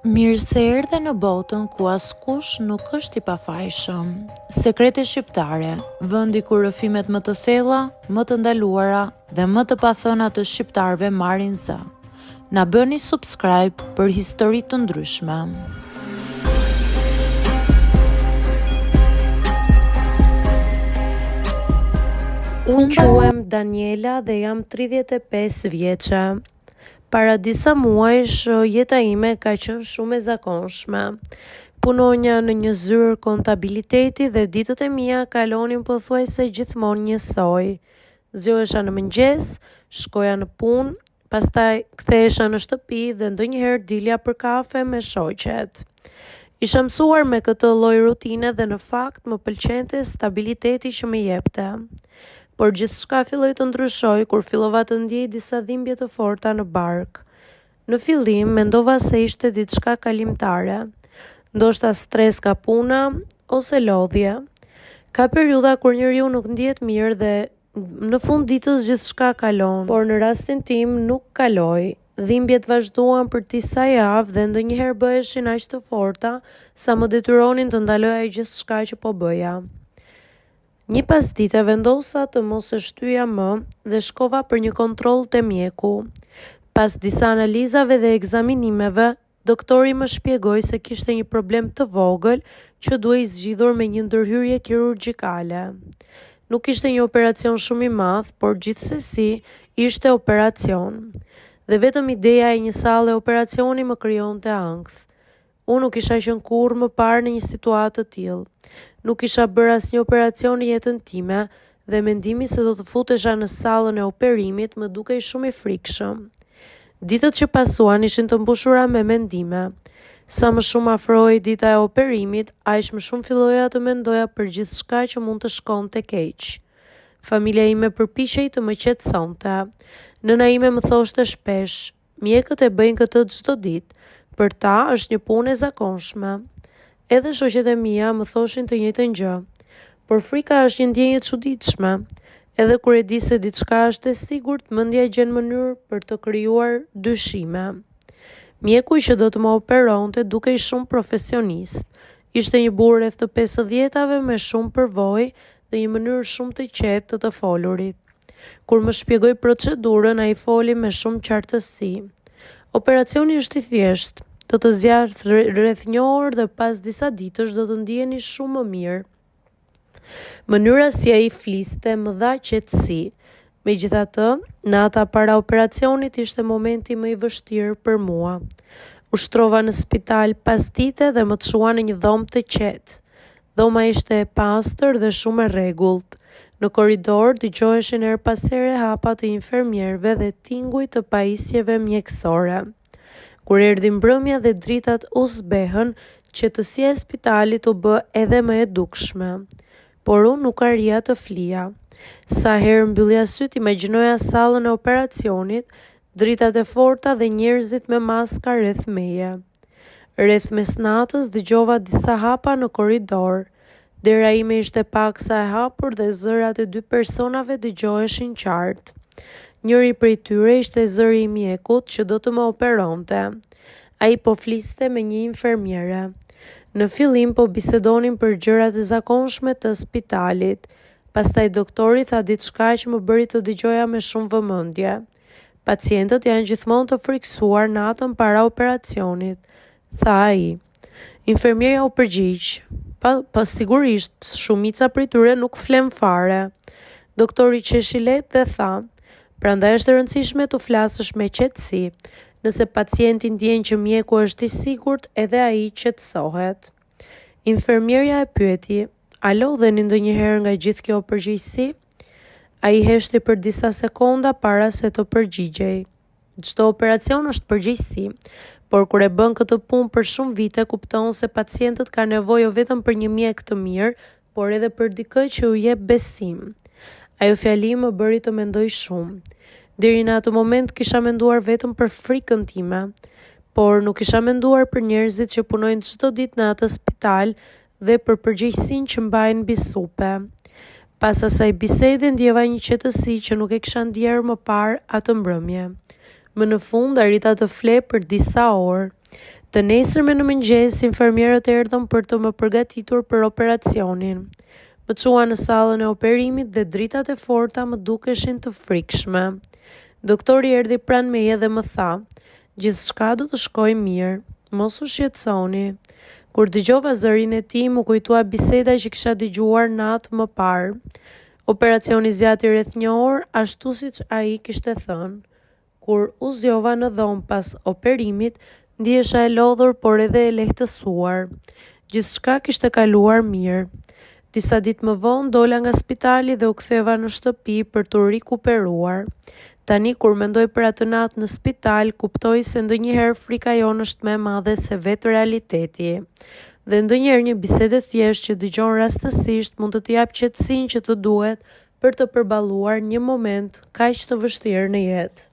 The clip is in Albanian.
Mirë se erdhe në botën ku askush nuk është i pafajshëm. Sekrete shqiptare, vendi ku rrëfimet më të thella, më të ndaluara dhe më të pathëna të shqiptarëve marrin zë. Na bëni subscribe për histori të ndryshme. Unë quhem Daniela dhe jam 35 vjeçe. Para disa muajsh, jeta ime ka qenë shumë e zakonshme. Punonja në një zyrë kontabiliteti dhe ditët e mia kalonin pothuajse gjithmonë njësoj. Zgjohesha në mëngjes, shkoja në punë, pastaj kthehesha në shtëpi dhe ndonjëherë dilja për kafe me shoqet. Isha mësuar me këtë lloj rutine dhe në fakt më pëlqente stabiliteti që më jepte. Por gjithçka filloi të ndryshoj kur fillova të ndjej disa dhimbje të forta në bark. Në fillim mendova se ishte diçka kalimtare, ndoshta stres nga puna ose lodhje. Ka periudha kur njeriu nuk ndihet mirë dhe në fund ditës gjithçka kalon, por në rastin tim nuk kaloi. Dhimbjet vazhduan për disa javë dhe ndonjëherë bëheshin aq të forta sa më detyronin të ndaloja gjithçka që po bëja. Një pasdite vendosa të mos e shtyja më dhe shkova për një kontroll te mjeku. Pas disa analizave dhe ekzaminimeve, doktori më shpjegoi se kishte një problem të vogël që duhej zgjidhur me një ndërhyrje kirurgjikale. Nuk ishte një operacion shumë i madh, por gjithsesi ishte operacion. Dhe vetëm ideja e një salle operacioni më krijonte ankth. Unë nuk isha qenë kurrë më parë në një situatë të tillë. Nuk isha bërë asnjë operacion në jetën time dhe mendimi se do të futesha në sallën e operimit më dukej shumë i frikshëm. Ditët që pasuan ishin të mbushura me mendime. Sa më shumë afrohej dita e operimit, aq më shumë filloja të mendoja për gjithçka që mund të shkonte keq. Familja ime përpiqej të më qetësonte. Nëna ime më thoshte shpesh, mjekët e bëjnë këtë çdo ditë, për ta është një punë e zakonshme. Edhe shoqet e mia më thoshin të njëjtën gjë, por frika është një ndjenjë e çuditshme. Edhe kur e di se diçka është e sigurt, mendja gjen mënyrë për të krijuar dyshime. Mjeku që do të më operonte dukej shumë profesionist. Ishte një burrë rreth të 50-tave me shumë përvojë dhe një mënyrë shumë të qetë të folurit. Kur më shpjegoi procedurën, ai foli me shumë qartësi. Operacioni është i thjeshtë. Do të zjarr rreth një orë dhe pas disa ditësh do të ndiheni shumë më mirë. Mënyra si ai fliste më dha qetësi. Megjithatë, nata para operacionit ishte momenti më i vështirë për mua. Ushtrova në spital pasdite dhe më çuan në një dhomë të qetë. Dhoma ishte e pastër dhe shumë e rregullt. Në korridor dëgjoheshin her pas here hapat e infermierëve dhe tinguj të pajisjeve mjekësore. Kur erdhi mbrëmja dhe dritat u zbehën, qetësia e spitalit u bë edhe më e dukshme. Por unë nuk arrija të flija. Sa herë mbyllja syt, imagjinoja sallën e operacionit, dritat e forta dhe njerëzit me maska rreth meje. Rreth mesnatës dëgjova disa hapa në korridor. Dera ime ishte paksa e hapur dhe zërat e 2 personave dëgjoheshin qartë. Njëri prej tyre ishte zëri i mjekut që do të më operonte. Ai po fliste me një infermiere. Në fillim po bisedonin për gjërat e zakonshme të spitalit. Pastaj doktori tha diçka që më bëri të dëgjoja me shumë vëmendje. Pacientët janë gjithmonë të frikësuar natën para operacionit, tha ai. Infermierja u përgjigj. Pa sigurisht, shumica prej tyre nuk flen fare. Doktori qeshi lehtë dhe tha, prandaj është e rëndësishme të flasësh me qetësi. Nëse pacienti ndjen që mjeku është i sigurt, edhe ai qetësohet. Infermierja e pyeti, a lodheni ndonjëherë nga gjithë kjo përgjegjësi? Ai heshti për disa sekonda para se të përgjigjej. Çdo operacion është përgjegjësi, por kur e bën këtë punë për shumë vite, kupton se pacientët kanë nevojë jo vetëm për një mjek të mirë, por edhe për dikë që u jep besim. Ajo fjali më bëri të mendoj shumë. Deri në atë moment kisha menduar vetëm për frikën time, por nuk kisha menduar për njerëzit që punojnë çdo ditë në atë spital dhe për përgjegjësinë që mbajnë mbi supe. Pas asaj bisede ndjeva një qetësi që nuk e kisha ndjerë më parë atë mbrëmje. Më në fund arrita të fle për disa orë. Të nesërmen në mëngjes, infermierët erdhën për të më përgatitur për operacionin. Më çuan në sallën e operimit dhe dritat e forta më dukeshin të frikshme. Doktori erdhi pranë meje dhe më tha: "Gjithçka do të shkojë mirë, mos u shqetësoni." Kur dëgjova zërin e tij, më kujtua biseda që kisha dëgjuar natë më parë. Operacioni zgjati rreth 1 orë, ashtu siç ai kishte thënë. Kur u zgjova në dhomë pas operimit, ndihesha e lodhur por edhe e lehtësuar. Gjithçka kishte kaluar mirë. Disa ditë më vonë dola nga spitali dhe u ktheva në shtëpi për të rikuperuar. Tani kur mendoj për atë natë në spital, kuptoj se ndonjëherë frika jonë është më e madhe se vetë realiteti. Dhe ndonjëherë një bisedë thjesht që dëgjon rastësisht mund të të jap qetësinë që të duhet për të përballuar një moment kaq të vështirë në jetë.